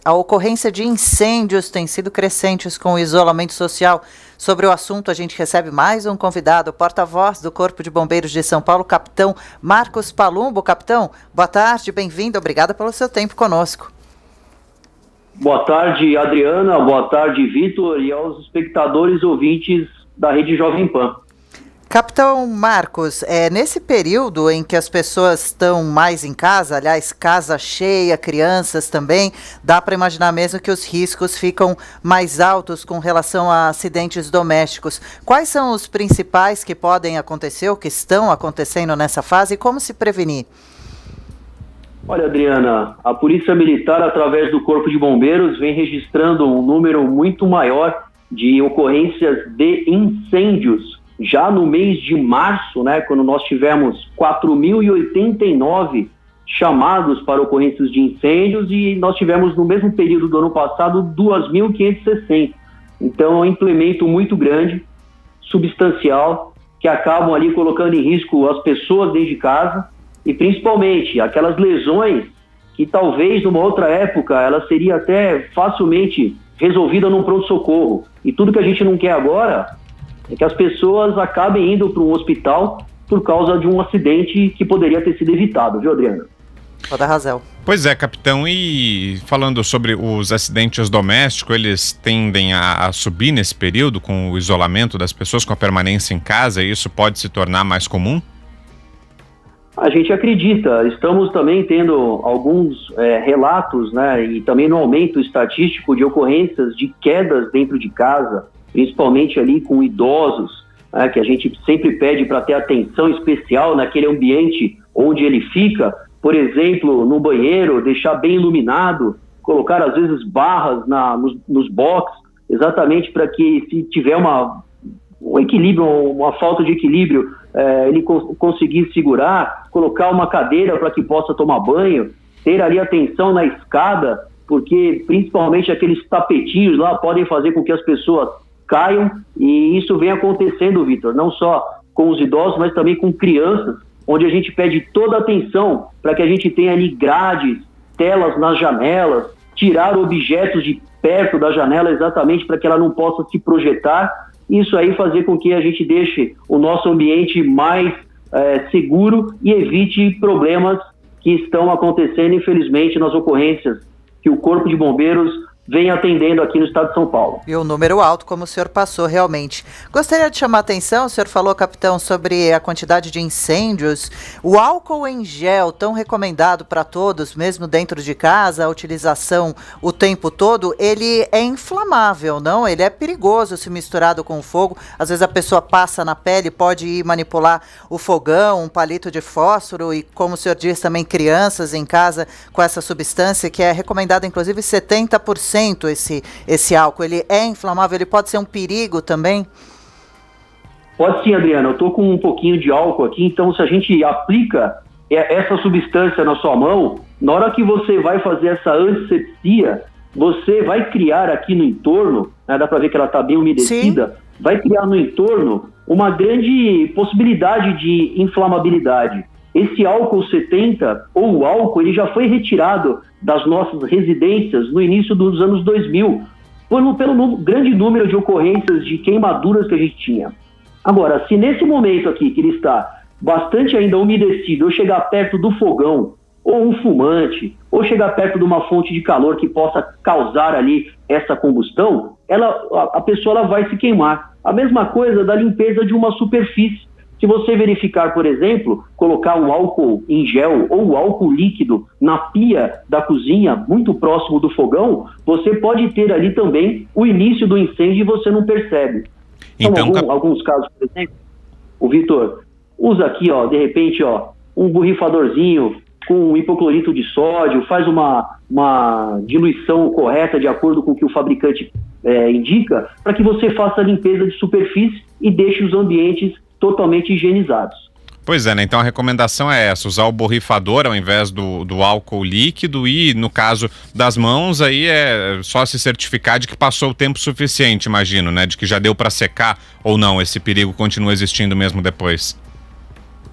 a ocorrência de incêndios tem sido crescentes com o isolamento social. Sobre o assunto, a gente recebe mais um convidado, o porta-voz do Corpo de Bombeiros de São Paulo, capitão Marcos Palumbo. Capitão, boa tarde, bem-vindo, obrigada pelo seu tempo conosco. Boa tarde, Adriana, boa tarde, Vitor, e aos espectadores ouvintes da Rede Jovem Pan. Capitão Marcos, nesse período em que as pessoas estão mais em casa, aliás, casa cheia, crianças também, dá para imaginar mesmo que os riscos ficam mais altos com relação a acidentes domésticos. Quais são os principais que podem acontecer ou que estão acontecendo nessa fase e como se prevenir? Olha, Adriana, a Polícia Militar, através do Corpo de Bombeiros, vem registrando um número muito maior de ocorrências de incêndios. Já no mês de março, quando nós tivemos 4.089 chamados para ocorrências de incêndios e nós tivemos no mesmo período do ano passado 2.560. Então é um implemento muito grande, substancial, que acabam ali colocando em risco as pessoas dentro de casa e principalmente aquelas lesões que talvez numa outra época ela seria até facilmente resolvida num pronto-socorro. E tudo que a gente não quer agora é que as pessoas acabem indo para um hospital por causa de um acidente que poderia ter sido evitado, viu, Adriana? Toda razão. Pois é, capitão, e falando sobre os acidentes domésticos, eles tendem a subir nesse período com o isolamento das pessoas, com a permanência em casa, e isso pode se tornar mais comum? A gente acredita, estamos também tendo alguns relatos, e também no aumento estatístico de ocorrências de quedas dentro de casa, principalmente ali com idosos, que a gente sempre pede para ter atenção especial naquele ambiente onde ele fica, por exemplo, no banheiro, deixar bem iluminado, colocar às vezes barras nos box, exatamente para que se tiver um equilíbrio, uma falta de equilíbrio, ele conseguir segurar, colocar uma cadeira para que possa tomar banho, ter ali atenção na escada, porque principalmente aqueles tapetinhos lá podem fazer com que as pessoas caiam, e isso vem acontecendo, Vitor, não só com os idosos, mas também com crianças, onde a gente pede toda a atenção para que a gente tenha ali grades, telas nas janelas, tirar objetos de perto da janela exatamente para que ela não possa se projetar, isso aí fazer com que a gente deixe o nosso ambiente mais seguro e evite problemas que estão acontecendo, infelizmente, nas ocorrências que o Corpo de Bombeiros vem atendendo aqui no estado de São Paulo. E um número alto, como o senhor passou realmente. Gostaria de chamar a atenção, o senhor falou, capitão, sobre a quantidade de incêndios. O álcool em gel, tão recomendado para todos, mesmo dentro de casa, a utilização o tempo todo, ele é inflamável, não? Ele é perigoso se misturado com o fogo. Às vezes a pessoa passa na pele, pode ir manipular o fogão, um palito de fósforo e, como o senhor diz, também crianças em casa com essa substância, que é recomendada, inclusive, 70% esse álcool. Ele é inflamável, ele pode ser um perigo também? Pode sim, Adriana. Eu estou com um pouquinho de álcool aqui, então se a gente aplica essa substância na sua mão, na hora que você vai fazer essa antisepsia, você vai criar aqui no entorno, dá para ver que ela está bem umedecida, sim, vai criar no entorno uma grande possibilidade de inflamabilidade. Esse álcool 70, ou o álcool, ele já foi retirado das nossas residências no início dos anos 2000, pelo grande número de ocorrências de queimaduras que a gente tinha. Agora, se nesse momento aqui, que ele está bastante ainda umedecido, eu chegar perto do fogão, ou um fumante, ou chegar perto de uma fonte de calor que possa causar ali essa combustão, a pessoa ela vai se queimar. A mesma coisa da limpeza de uma superfície. Se você verificar, por exemplo, colocar um álcool em gel ou álcool líquido na pia da cozinha, muito próximo do fogão, você pode ter ali também o início do incêndio e você não percebe. Então, alguns casos, por exemplo, o Vitor usa aqui, de repente, um borrifadorzinho com hipoclorito de sódio, faz uma diluição correta de acordo com o que o fabricante indica, para que você faça a limpeza de superfície e deixe os ambientes totalmente higienizados. Pois é, então a recomendação é essa, usar o borrifador ao invés do álcool líquido e, no caso das mãos, aí é só se certificar de que passou o tempo suficiente, imagino, de que já deu para secar ou não, esse perigo continua existindo mesmo depois.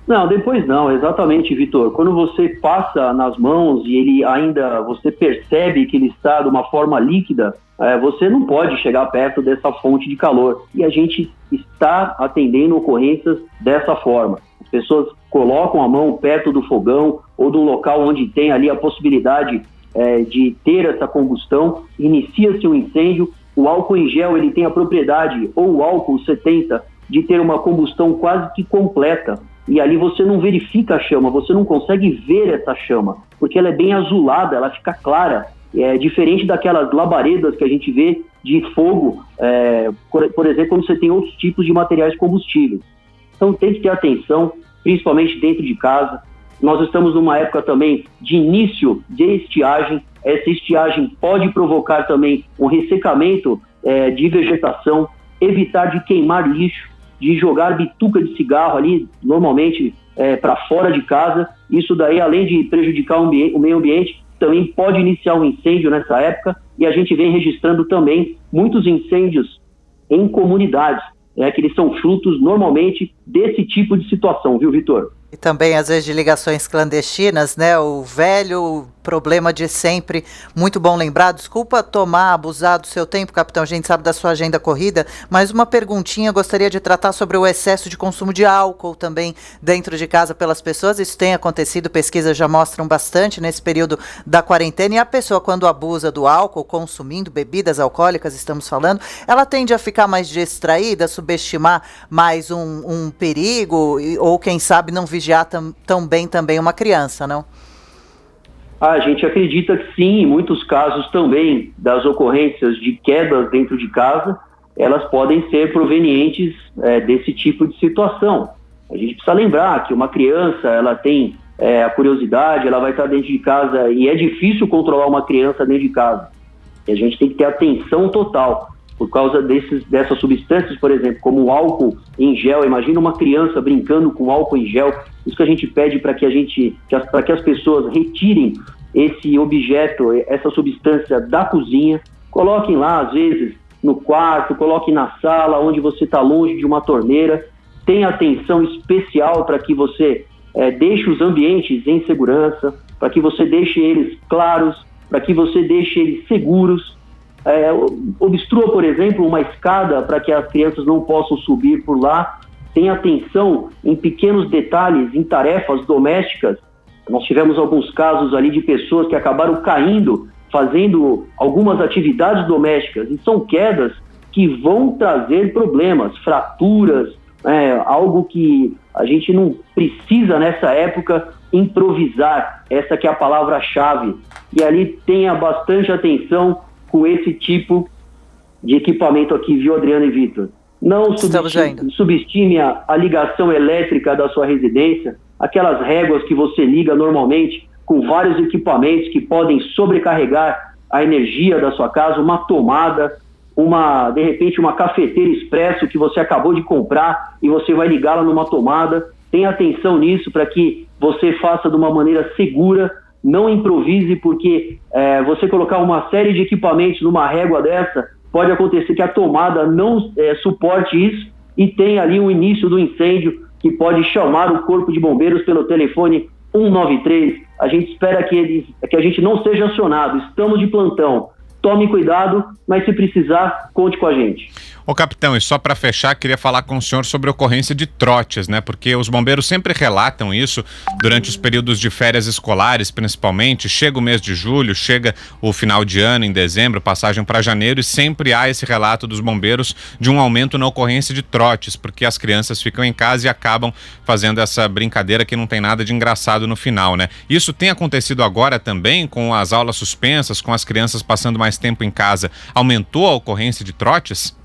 Não, depois não, exatamente, Vitor. Quando você passa nas mãos e ele ainda, você percebe que ele está de uma forma líquida, você não pode chegar perto dessa fonte de calor. E a gente está atendendo ocorrências dessa forma. As pessoas colocam a mão perto do fogão ou do local onde tem ali a possibilidade de ter essa combustão, inicia-se um incêndio. O álcool em gel, ele tem a propriedade, ou o álcool 70, de ter uma combustão quase que completa. E ali você não verifica a chama, você não consegue ver essa chama, porque ela é bem azulada, ela fica clara. É diferente daquelas labaredas que a gente vê de fogo, por exemplo, quando você tem outros tipos de materiais combustíveis. Então tem que ter atenção, principalmente dentro de casa. Nós estamos numa época também de início de estiagem. Essa estiagem pode provocar também um ressecamento de vegetação, evitar de queimar lixo, de jogar bituca de cigarro ali, normalmente para fora de casa. Isso daí, além de prejudicar o meio ambiente, também pode iniciar um incêndio nessa época, e a gente vem registrando também muitos incêndios em comunidades, que eles são frutos normalmente desse tipo de situação, viu, Vitor? E também, às vezes, de ligações clandestinas, né? O velho problema de sempre. Muito bom lembrar. Desculpa abusar do seu tempo, capitão. A gente sabe da sua agenda corrida, mas uma perguntinha. Gostaria de tratar sobre o excesso de consumo de álcool também dentro de casa pelas pessoas. Isso tem acontecido, pesquisas já mostram bastante nesse período da quarentena. E a pessoa, quando abusa do álcool, consumindo bebidas alcoólicas, estamos falando, ela tende a ficar mais distraída, subestimar mais um perigo, ou quem sabe não vigiar tão bem também uma criança, não? A gente acredita que sim, em muitos casos também das ocorrências de quedas dentro de casa, elas podem ser provenientes desse tipo de situação. A gente precisa lembrar que uma criança, ela tem a curiosidade, ela vai estar dentro de casa, e é difícil controlar uma criança dentro de casa. E a gente tem que ter atenção total. Por causa dessas substâncias, por exemplo, como o álcool em gel. Imagina uma criança brincando com álcool em gel. Isso que a gente pede para que as pessoas retirem esse objeto, essa substância da cozinha, coloquem lá, às vezes, no quarto, coloquem na sala, onde você está longe de uma torneira. Tenha atenção especial para que você deixe os ambientes em segurança, para que você deixe eles claros, para que você deixe eles seguros. Obstrua, por exemplo, uma escada para que as crianças não possam subir por lá. Tenha atenção em pequenos detalhes, em tarefas domésticas. Nós tivemos alguns casos ali de pessoas que acabaram caindo, fazendo algumas atividades domésticas, e são quedas que vão trazer problemas, fraturas, algo que a gente não precisa nessa época improvisar. Essa que é a palavra-chave. E ali tenha bastante atenção com esse tipo de equipamento aqui, viu, Adriano e Vitor? Não subestime a ligação elétrica da sua residência, aquelas réguas que você liga normalmente com vários equipamentos que podem sobrecarregar a energia da sua casa, uma tomada, de repente uma cafeteira expresso que você acabou de comprar e você vai ligá-la numa tomada. Tenha atenção nisso para que você faça de uma maneira segura. Não improvise, porque você colocar uma série de equipamentos numa régua dessa, pode acontecer que a tomada não suporte isso e tenha ali o início do incêndio, que pode chamar o Corpo de Bombeiros pelo telefone 193. A gente espera que a gente não seja acionado. Estamos de plantão. Tome cuidado, mas se precisar, conte com a gente. Ô capitão, e só para fechar, queria falar com o senhor sobre a ocorrência de trotes, né? Porque os bombeiros sempre relatam isso durante os períodos de férias escolares, principalmente. Chega o mês de julho, chega o final de ano, em dezembro, passagem para janeiro, e sempre há esse relato dos bombeiros de um aumento na ocorrência de trotes, porque as crianças ficam em casa e acabam fazendo essa brincadeira que não tem nada de engraçado no final, né? Isso tem acontecido agora também, com as aulas suspensas, com as crianças passando mais tempo em casa. Aumentou a ocorrência de trotes?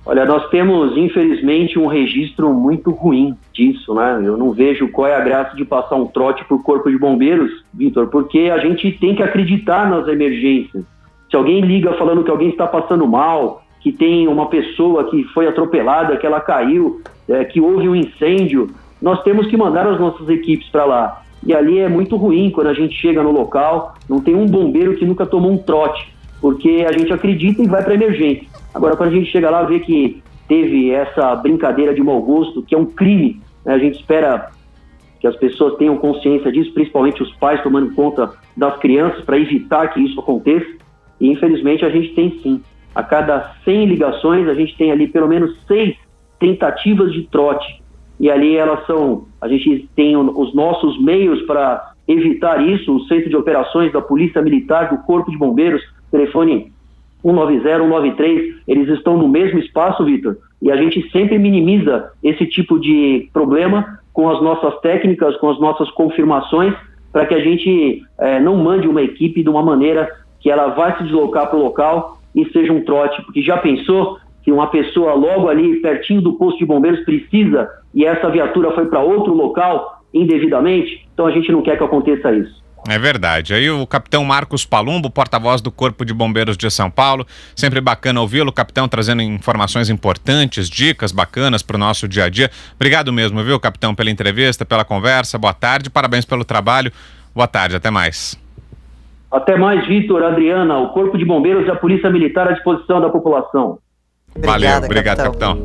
Olha, nós temos, infelizmente, um registro muito ruim disso, né? Eu não vejo qual é a graça de passar um trote por Corpo de Bombeiros, Vitor, porque a gente tem que acreditar nas emergências. Se alguém liga falando que alguém está passando mal, que tem uma pessoa que foi atropelada, que ela caiu, que houve um incêndio, nós temos que mandar as nossas equipes para lá. E ali é muito ruim quando a gente chega no local, não tem um bombeiro que nunca tomou um trote, porque a gente acredita e vai para a emergência. Agora, quando a gente chega lá, vê que teve essa brincadeira de mau gosto, que é um crime A gente espera que as pessoas tenham consciência disso, principalmente os pais tomando conta das crianças para evitar que isso aconteça. E infelizmente a gente tem sim, a cada 100 ligações a gente tem ali pelo menos 6 tentativas de trote. E ali a gente tem os nossos meios para evitar isso, o Centro de Operações da Polícia Militar, do Corpo de Bombeiros, telefone 190, 193, eles estão no mesmo espaço, Vitor, e a gente sempre minimiza esse tipo de problema com as nossas técnicas, com as nossas confirmações, para que a gente não mande uma equipe de uma maneira que ela vai se deslocar para o local e seja um trote, porque já pensou que uma pessoa logo ali, pertinho do posto de bombeiros, precisa e essa viatura foi para outro local indevidamente? Então a gente não quer que aconteça isso. É verdade. Aí o capitão Marcos Palumbo, porta-voz do Corpo de Bombeiros de São Paulo, sempre bacana ouvi-lo, capitão, trazendo informações importantes, dicas bacanas para o nosso dia a dia. Obrigado mesmo, viu, capitão, pela entrevista, pela conversa. Boa tarde, parabéns pelo trabalho. Boa tarde, até mais. Até mais, Vitor, Adriana, o Corpo de Bombeiros e a Polícia Militar à disposição da população. Valeu, obrigado, capitão.